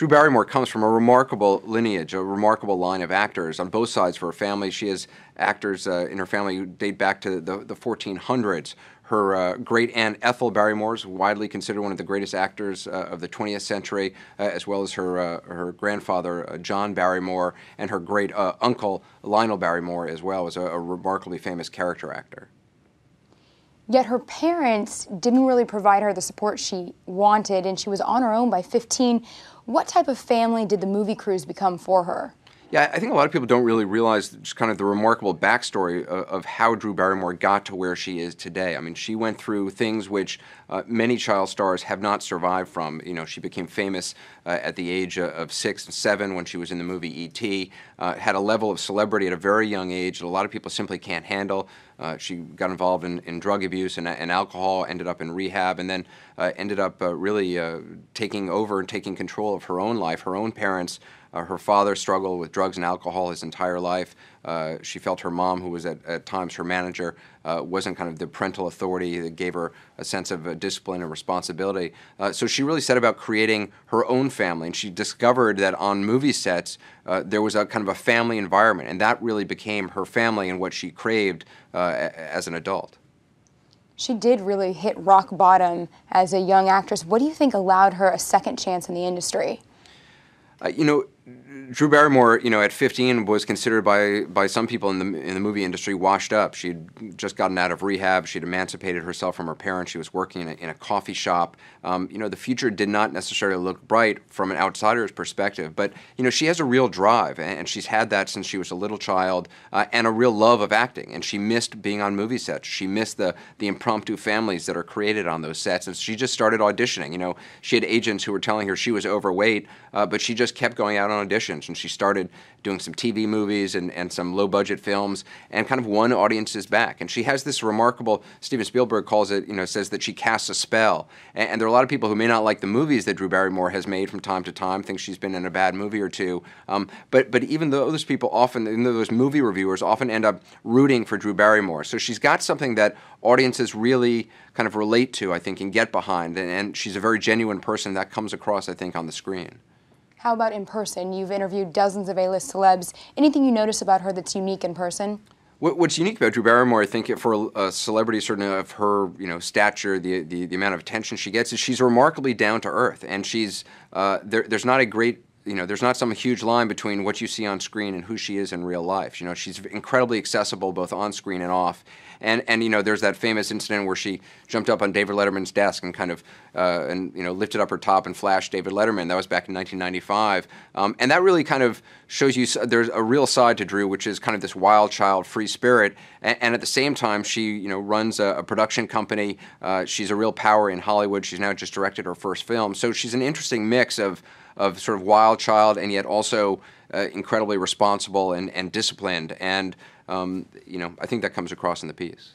Drew Barrymore comes from a remarkable lineage, a remarkable line of actors on both sides of her family. She has actors in her family who date back to the 1400s. Her great-aunt Ethel Barrymore is widely considered one of the greatest actors of the 20th century, as well as her grandfather, John Barrymore, and her great-uncle, Lionel Barrymore, as well, was a remarkably famous character actor. Yet her parents didn't really provide her the support she wanted, and she was on her own by 15. What type of family did the movie crews become for her? Yeah, I think a lot of people don't really realize just kind of the remarkable backstory of how Drew Barrymore got to where she is today. I mean, she went through things which many child stars have not survived from. You know, she became famous at the age of 6 and 7 when she was in the movie E.T., had a level of celebrity at a very young age that a lot of people simply can't handle. She got involved in drug abuse and alcohol, ended up in rehab, and then ended up really taking over and taking control of her own life. Her own parents, her father struggled with drugs and alcohol his entire life. She felt her mom, who was at times her manager, wasn't kind of the parental authority that gave her a sense of discipline and responsibility. So she really set about creating her own family, and she discovered that on movie sets there was a kind of a family environment, and that really became her family and what she craved as an adult. She did really hit rock bottom as a young actress. What do you think allowed her a second chance in the industry? You know, Drew Barrymore, you know, at 15 was considered by some people in the movie industry washed up. She'd just gotten out of rehab. She'd emancipated herself from her parents. She was working in a coffee shop. You know, the future did not necessarily look bright from an outsider's perspective. But, you know, she has a real drive, and she's had that since she was a little child, and a real love of acting. And she missed being on movie sets. She missed the impromptu families that are created on those sets. And she just started auditioning. You know, she had agents who were telling her she was overweight, but she just kept going out on auditions, and she started doing some TV movies and some low-budget films and kind of won audiences back. And she has this remarkable, Steven Spielberg calls it, you know, says that she casts a spell. And there are a lot of people who may not like the movies that Drew Barrymore has made from time to time, think she's been in a bad movie or two. But even though those people often, even though those movie reviewers often end up rooting for Drew Barrymore. So she's got something that audiences really kind of relate to, I think, and get behind. And she's a very genuine person that comes across, I think, on the screen. How about in person? You've interviewed dozens of A-list celebs. Anything you notice about her that's unique in person? What's unique about Drew Barrymore, I think, for a celebrity certainly of her, you know, stature, the amount of attention she gets, is she's remarkably down to earth, and she's there's not a great, you know, there's not some huge line between what you see on screen and who she is in real life. You know, she's incredibly accessible both on screen and off. And you know, there's that famous incident where she jumped up on David Letterman's desk and kind of, you know, lifted up her top and flashed David Letterman. That was back in 1995. And that really kind of shows you there's a real side to Drew, which is kind of this wild child, free spirit. And at the same time, she, you know, runs a production company. She's a real power in Hollywood. She's now just directed her first film. So she's an interesting mix of sort of wild child and yet also incredibly responsible and disciplined. And, you know, I think that comes across in the piece.